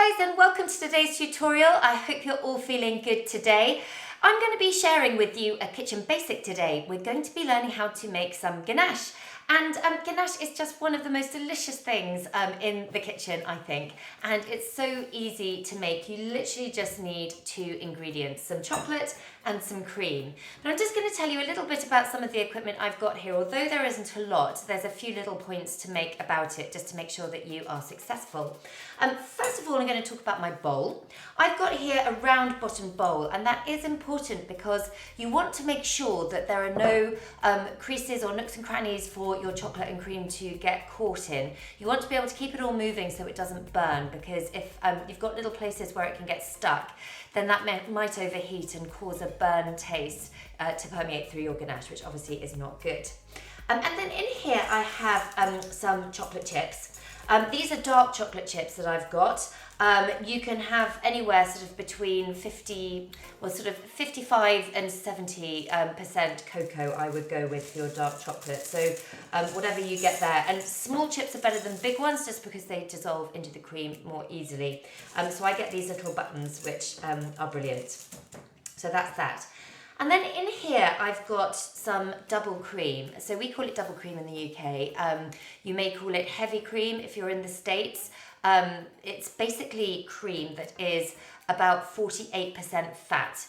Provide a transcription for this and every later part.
guys, and welcome to today's tutorial. I hope you're all feeling good today. I'm going to be sharing with you a kitchen basic today. We're going to be learning how to make some ganache. And ganache is just one of the most delicious things in the kitchen, I think. And it's so easy to make. You literally just need two ingredients, some chocolate and some cream. But I'm just going to tell you a little bit about some of the equipment I've got here. Although there isn't a lot, there's a few little points to make about it just to make sure that you are successful. First of all, I'm going to talk about my bowl. I've got here a round bottom bowl, and that is important because you want to make sure that there are no creases or nooks and crannies for your chocolate and cream to get caught in. You want to be able to keep it all moving so it doesn't burn, because if you've got little places where it can get stuck, then that might overheat and cause a burn taste to permeate through your ganache, which obviously is not good. And then in here I have some chocolate chips. These are dark chocolate chips that I've got. You can have anywhere sort of between 55 and 70% cocoa, I would go with for your dark chocolate. So whatever you get there. And small chips are better than big ones just because they dissolve into the cream more easily. So I get these little buttons which are brilliant. So that's that. And then in here, I've got some double cream. So we call it double cream in the UK. You may call it heavy cream if you're in the States. It's basically cream that is about 48% fat.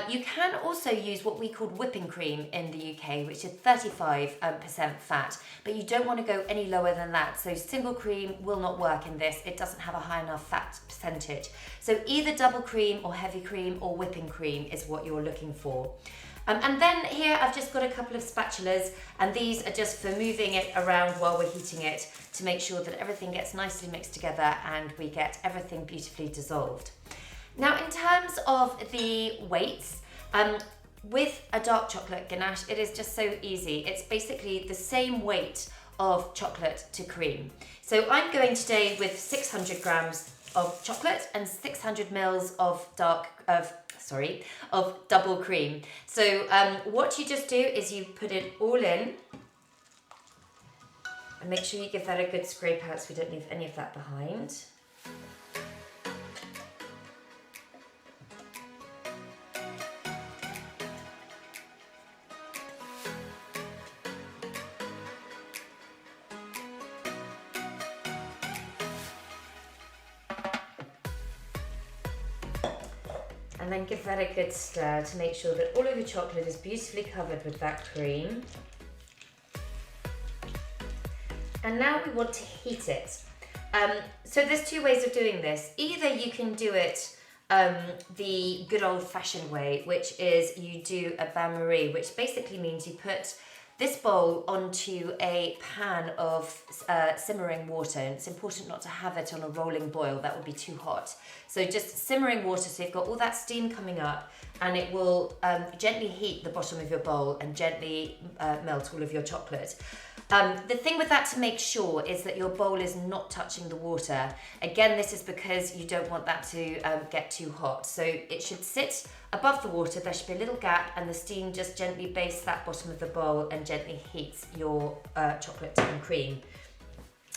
You can also use what we call whipping cream in the UK, which is 35% fat, but you don't want to go any lower than that. So single cream will not work in this. It doesn't have a high enough fat percentage. So either double cream or heavy cream or whipping cream is what you're looking for. And then here I've just got a couple of spatulas, and these are just for moving it around while we're heating it to make sure that everything gets nicely mixed together and we get everything beautifully dissolved. Now, in terms of the weights, with a dark chocolate ganache, it is just so easy. It's basically the same weight of chocolate to cream. So I'm going today with 600 grams of chocolate and 600 mils of double cream. So what you just do is you put it all in and make sure you give that a good scrape out so we don't leave any of that behind. And then give that a good stir to make sure that all of your chocolate is beautifully covered with that cream. And now we want to heat it. So there's two ways of doing this. Either you can do it the good old-fashioned way, which is you do a bain-marie, which basically means you put this bowl onto a pan of simmering water, and it's important not to have it on a rolling boil, that would be too hot. So just simmering water, so you've got all that steam coming up, and it will gently heat the bottom of your bowl and gently melt all of your chocolate. The thing with that to make sure is that your bowl is not touching the water. Again, this is because you don't want that to get too hot. So it should sit above the water, there should be a little gap, and the steam just gently bastes that bottom of the bowl and gently heats your chocolate and cream.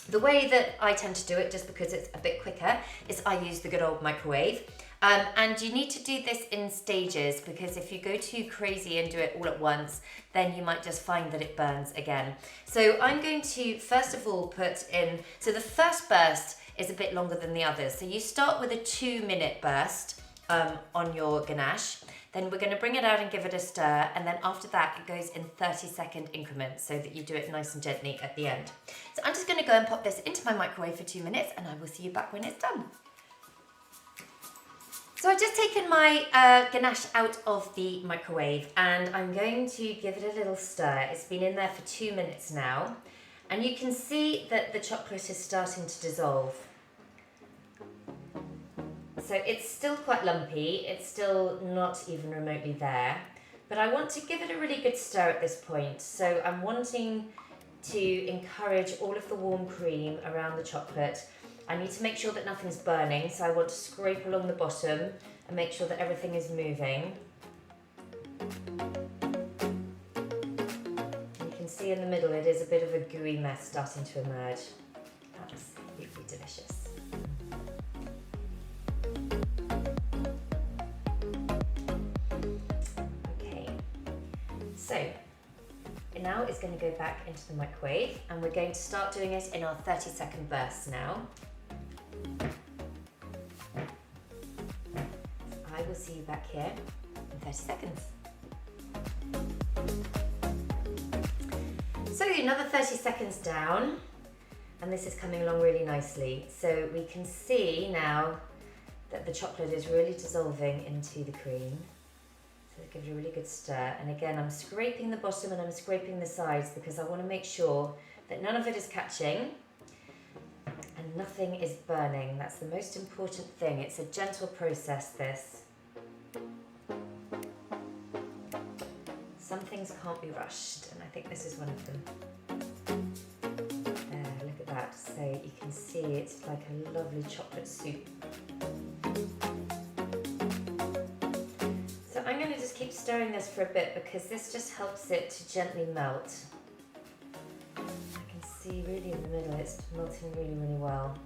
The way that I tend to do it, just because it's a bit quicker, is I use the good old microwave. And you need to do this in stages, because if you go too crazy and do it all at once, then you might just find that it burns again. So I'm going to first of all put in, so the first burst is a bit longer than the others. So you start with a 2-minute burst on your ganache. Then we're going to bring it out and give it a stir, and then after that it goes in 30-second increments so that you do it nice and gently at the end. So I'm just going to go and pop this into my microwave for 2 minutes, and I will see you back when it's done. So I've just taken my ganache out of the microwave, and I'm going to give it a little stir. It's been in there for 2 minutes now, and you can see that the chocolate is starting to dissolve. So it's still quite lumpy, it's still not even remotely there, but I want to give it a really good stir at this point. So I'm wanting to encourage all of the warm cream around the chocolate. I need to make sure that nothing's burning, so I want to scrape along the bottom and make sure that everything is moving. You can see in the middle it is a bit of a gooey mess starting to emerge. Absolutely delicious. So now it's going to go back into the microwave, and we're going to start doing it in our 30-second bursts now. I will see you back here in 30 seconds. So another 30 seconds down, and this is coming along really nicely. So we can see now that the chocolate is really dissolving into the cream. So give it a really good stir. And again, I'm scraping the bottom and I'm scraping the sides because I want to make sure that none of it is catching and nothing is burning. That's the most important thing. It's a gentle process, this. Some things can't be rushed, and I think this is one of them. There, look at that. So you can see it's like a lovely chocolate soup. So I'm going to just keep stirring this for a bit because this just helps it to gently melt. I can see really in the middle it's melting really, really well.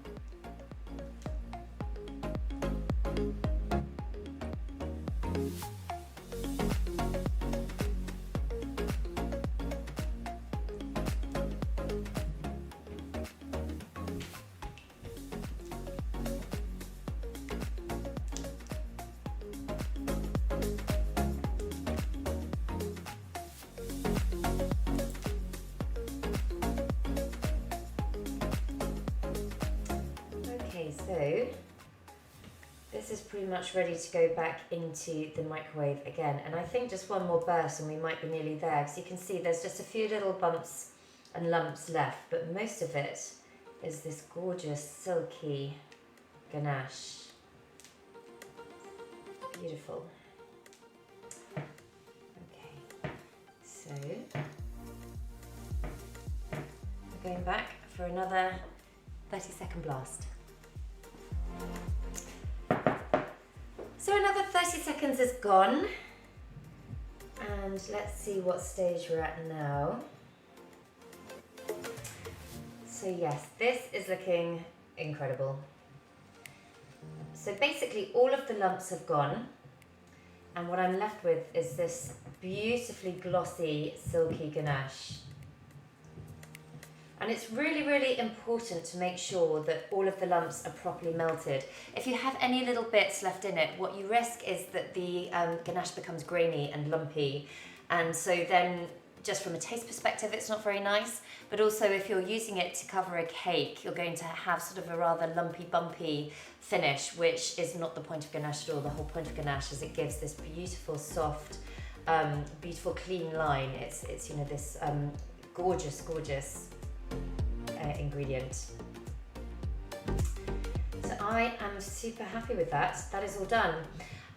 So this is pretty much ready to go back into the microwave again, and I think just one more burst and we might be nearly there, because you can see there's just a few little bumps and lumps left, but most of it is this gorgeous silky ganache. Beautiful. Okay, so we're going back for another 30-second blast. So another 30 seconds is gone, and let's see what stage we're at now. So yes, this is looking incredible. So basically all of the lumps have gone, and what I'm left with is this beautifully glossy, silky ganache. And it's really, really important to make sure that all of the lumps are properly melted. If you have any little bits left in it, what you risk is that the ganache becomes grainy and lumpy. And so then, just from a taste perspective, it's not very nice. But also, if you're using it to cover a cake, you're going to have sort of a rather lumpy, bumpy finish, which is not the point of ganache at all. The whole point of ganache is it gives this beautiful, soft, beautiful, clean line. It's you know, this gorgeous, gorgeous ingredient. So I am super happy with that. That is all done.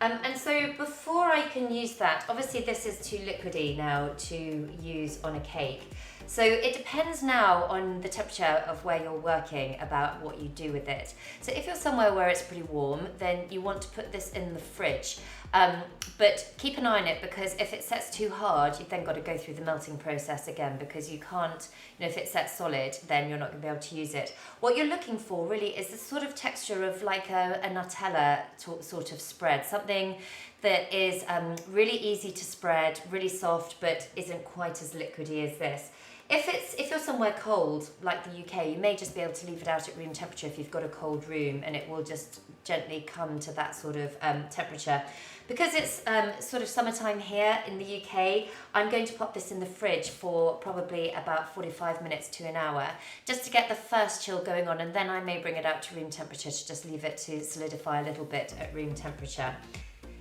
And so before I can use that, obviously this is too liquidy now to use on a cake. So it depends now on the temperature of where you're working about what you do with it. So if you're somewhere where it's pretty warm, then you want to put this in the fridge. But keep an eye on it, because if it sets too hard, you've then got to go through the melting process again, because you can't, you know, if it sets solid, then you're not going to be able to use it. What you're looking for really is the sort of texture of like a Nutella sort of spread, something that is really easy to spread, really soft, but isn't quite as liquidy as this. If you're somewhere cold, like the UK, you may just be able to leave it out at room temperature if you've got a cold room, and it will just gently come to that sort of temperature. Because it's sort of summertime here in the UK, I'm going to pop this in the fridge for probably about 45 minutes to an hour, just to get the first chill going on, and then I may bring it out to room temperature to just leave it to solidify a little bit at room temperature.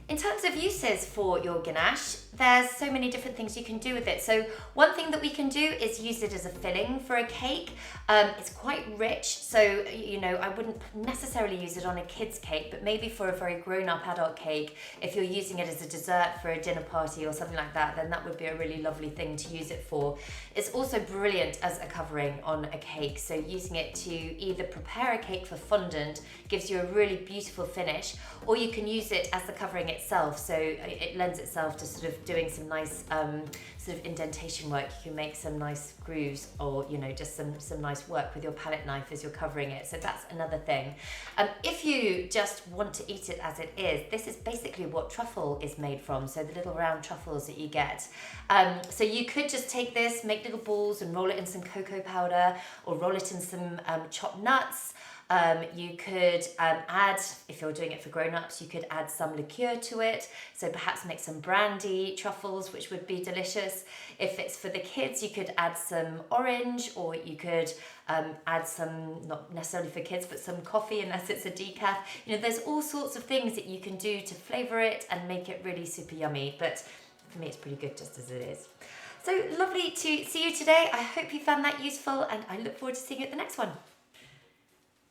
In terms of uses for your ganache, there's so many different things you can do with it. So one thing that we can do is use it as a filling for a cake. It's quite rich, so you know, I wouldn't necessarily use it on a kid's cake, but maybe for a very grown-up adult cake, if you're using it as a dessert for a dinner party or something like that, then that would be a really lovely thing to use it for. It's also brilliant as a covering on a cake, so using it to either prepare a cake for fondant gives you a really beautiful finish, or you can use it as the covering itself, so it lends itself to sort of doing some nice sort of indentation work, you can make some nice grooves, or you know, just some nice work with your palette knife as you're covering it. So that's another thing. If you just want to eat it as it is, this is basically what truffle is made from, so the little round truffles that you get. So you could just take this, make little balls and roll it in some cocoa powder, or roll it in some chopped nuts. You could add, if you're doing it for grown-ups, you could add some liqueur to it. So perhaps make some brandy truffles, which would be delicious. If it's for the kids, you could add some orange, or you could add some, not necessarily for kids, but some coffee, unless it's a decaf. You know, there's all sorts of things that you can do to flavour it and make it really super yummy. But for me, it's pretty good just as it is. So lovely to see you today. I hope you found that useful, and I look forward to seeing you at the next one.